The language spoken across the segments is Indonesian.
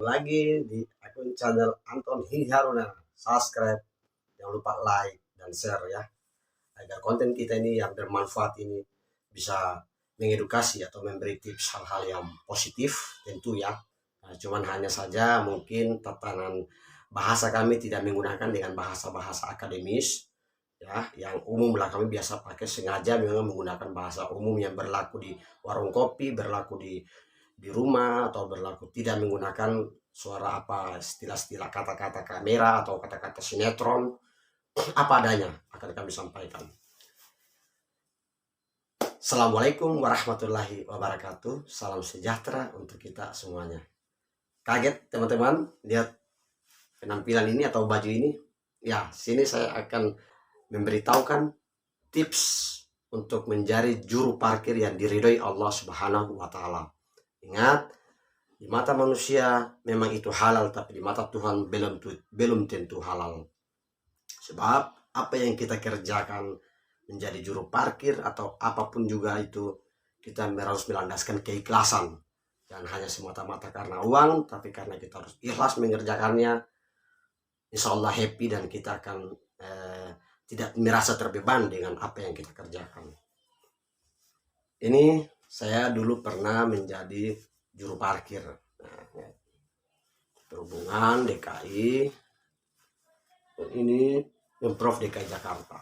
lagi di akun channel Anton Haruna. Subscribe, jangan lupa like dan share ya, agar konten kita ini yang bermanfaat ini bisa mengedukasi atau memberi tips hal-hal yang positif tentu ya. Nah, cuman hanya saja mungkin tatanan bahasa kami tidak menggunakan dengan bahasa-bahasa akademis ya, yang umum lah. Kami biasa pakai sengaja memang menggunakan bahasa umum yang berlaku di warung kopi, berlaku di rumah, atau berlaku tidak menggunakan suara apa, istilah-istilah kata-kata kamera atau kata-kata sinetron. Apa adanya akan kami sampaikan. Assalamualaikum warahmatullahi wabarakatuh. Salam sejahtera untuk kita semuanya. Kaget teman-teman lihat penampilan ini atau baju ini? Ya, sini saya akan memberitahukan tips untuk menjadi juru parkir yang diridhoi Allah Subhanahu wa taala. Ingat, di mata manusia memang itu halal, tapi di mata Tuhan belum tentu halal. Sebab apa yang kita kerjakan menjadi juru parkir atau apapun juga itu, kita harus melandaskan keikhlasan. Dan hanya semata-mata karena uang, tapi karena kita harus ikhlas mengerjakannya. Insya Allah happy dan kita akan tidak merasa terbeban dengan apa yang kita kerjakan. Ini saya dulu pernah menjadi juru parkir. Nah, Perhubungan DKI. Ini Pemprov DKI Jakarta.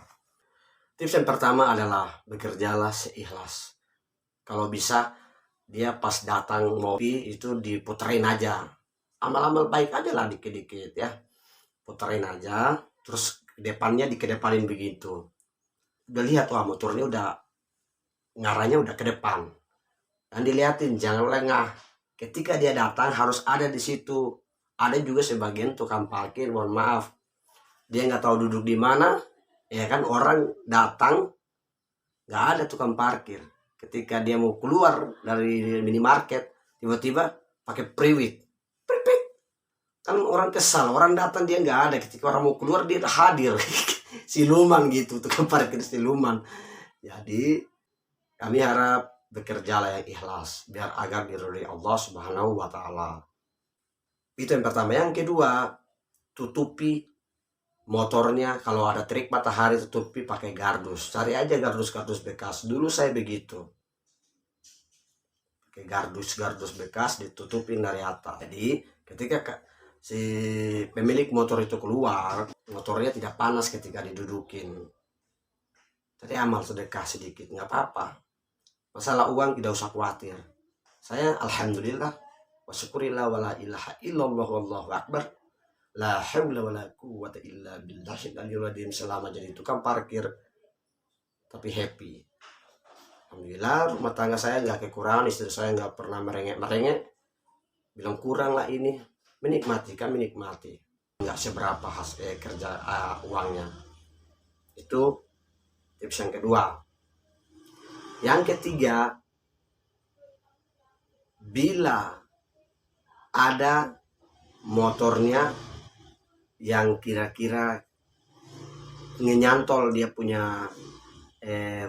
Tips yang pertama adalah bekerjalah seikhlas. Kalau bisa dia pas datang ngopi itu diputerin aja. Amal-amal baik aja lah dikit-dikit ya. Puterin aja, terus depannya dikedepanin begitu. Udah lihat, wah motornya udah ngarahnya udah ke depan. Dan dilihatin, jangan lengah. Ketika dia datang harus ada di situ. Ada juga sebagian tukang parkir, mohon maaf, dia nggak tahu duduk di mana, ya kan, orang datang nggak ada tukang parkir. Ketika dia mau keluar dari minimarket, tiba-tiba pakai priwit, kan orang kesal, orang datang dia nggak ada, ketika orang mau keluar dia hadir. Siluman gitu, tukang parkir siluman. Jadi kami harap bekerjalah yang ikhlas biar agar diridhoi Allah Subhanahu wa taala. Itu yang pertama. Yang kedua, tutupi motornya, kalau ada terik matahari tutupi pakai gardus. Cari aja gardus-gardus bekas. Dulu saya begitu. Pakai gardus bekas ditutupin dari atas. Jadi ketika si pemilik motor itu keluar, motornya tidak panas ketika didudukin. Jadi amal sedekah sedikit, nggak apa-apa. Masalah uang tidak usah khawatir. Saya alhamdulillah wa syukurillah wa la ilaha illallah wallahu akbar la haula wa la quwwata illa billahil aliyil azim selama jadi tukang parkir, tapi happy. Alhamdulillah rumah tangga saya nggak kekurangan, istri saya nggak pernah merengek bilang kurang lah ini. Menikmati, nggak seberapa kerja uangnya. Itu tips yang kedua. Yang ketiga, bila ada motornya yang kira-kira ngenyantol dia punya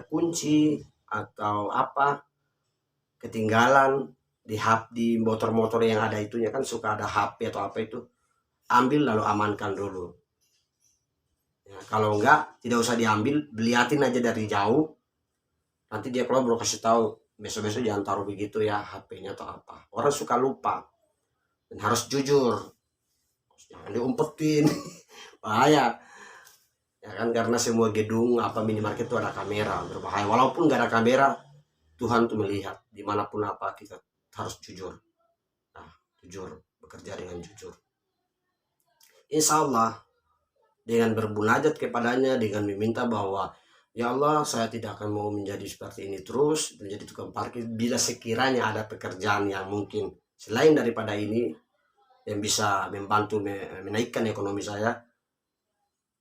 kunci atau apa, ketinggalan di motor-motor yang ada itunya, kan suka ada HP atau apa itu, ambil lalu amankan dulu ya. Kalau enggak, tidak usah diambil, liatin aja dari jauh. Nanti dia kalau baru kasih tahu, besok-besok jangan taruh begitu ya HP-nya atau apa. Orang suka lupa. Dan harus jujur, jangan diumpetin. Bahaya ya kan, karena semua gedung apa minimarket itu ada kamera, berbahaya. Walaupun nggak ada kamera, Tuhan tuh melihat dimanapun apa, kita harus jujur. Nah, jujur, bekerja dengan jujur. Insya Allah dengan bermunajat kepadanya, dengan meminta bahwa ya Allah, saya tidak akan mau menjadi seperti ini terus, menjadi tukang parkir. Bila sekiranya ada pekerjaan yang mungkin selain daripada ini yang bisa membantu menaikkan ekonomi saya,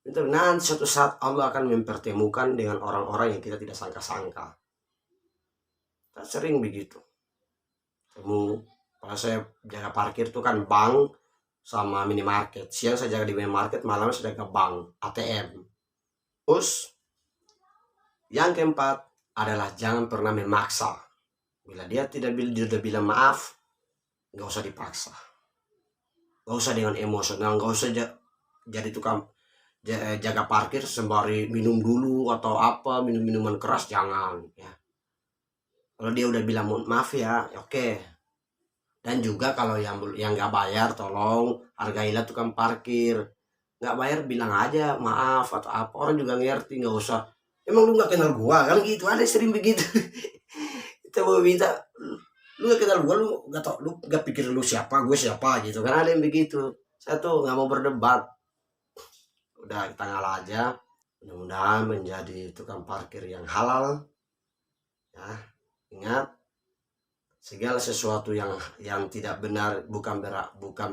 itu nanti suatu saat Allah akan mempertemukan dengan orang-orang yang kita tidak sangka-sangka. Kita sering begitu. Kalau saya jaga parkir itu kan bank sama minimarket. Siang saya jaga di minimarket, malam saya jaga bank, ATM. Terus yang keempat adalah jangan pernah memaksa. Bila dia tidak bilang maaf, nggak usah dipaksa. Gak usah dengan emosional, gak usah jadi tukang jaga parkir sembari minum dulu atau apa, minum minuman keras, jangan ya. Kalau dia udah bilang maaf ya, oke. Dan juga kalau yang nggak bayar, tolong hargailah tukang parkir. Nggak bayar bilang aja maaf atau apa, orang juga ngerti, nggak usah emang lu nggak kenal gua kan gitu, ada sering begitu. Kita mau minta, lu nggak kenal gua, lu nggak tau, lu nggak pikir lu siapa, gue siapa gitu kan, ada yang begitu. Saya tuh nggak mau berdebat, udah kita ngalah aja. Mudah-mudahan menjadi tukang parkir yang halal ya. Ingat, segala sesuatu yang tidak benar bukan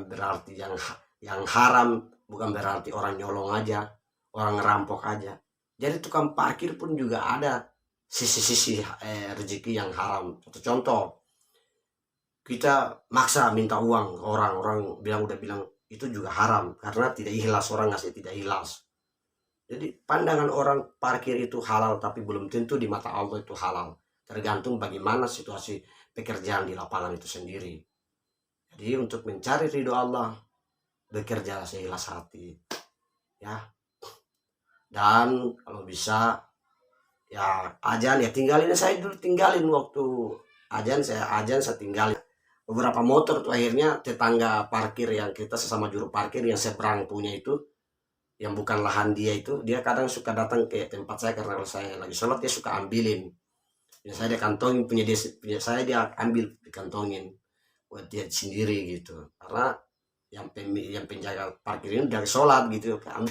berarti yang haram, bukan berarti orang nyolong aja, orang ngerampok aja. Jadi tukang parkir pun juga ada sisi-sisi rezeki yang haram. Contoh, kita maksa minta uang orang udah bilang itu juga haram karena tidak ikhlas, orang ngasih tidak ikhlas. Jadi pandangan orang parkir itu halal, tapi belum tentu di mata Allah itu halal. Tergantung bagaimana situasi pekerjaan di lapangan itu sendiri. Jadi untuk mencari ridho Allah, bekerja seikhlas hati. Ya. Dan kalau bisa ya ajan ya tinggalin, saya dulu tinggalin waktu ajan saya tinggalin. Beberapa motor tuh akhirnya tetangga parkir yang kita sesama juru parkir yang seberang punya itu, yang bukan lahan dia itu, dia kadang suka datang ke tempat saya karena kalau saya lagi sholat dia suka ambilin. Ya saya dia kantongin, punya saya dia ambil dikantongin buat dia sendiri gitu. Karena yang penjaga parkir ini dari sholat gitu kan.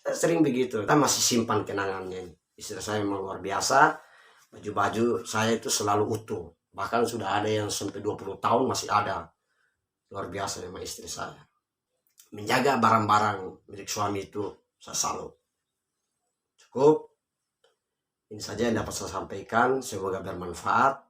Saya sering begitu. Kita masih simpan kenangannya. Istri saya memang luar biasa. Baju-baju saya itu selalu utuh. Bahkan sudah ada yang sampai 20 tahun masih ada. Luar biasa memang istri saya. Menjaga barang-barang milik suami itu saya salut. Cukup. Ini saja yang dapat saya sampaikan. Semoga bermanfaat.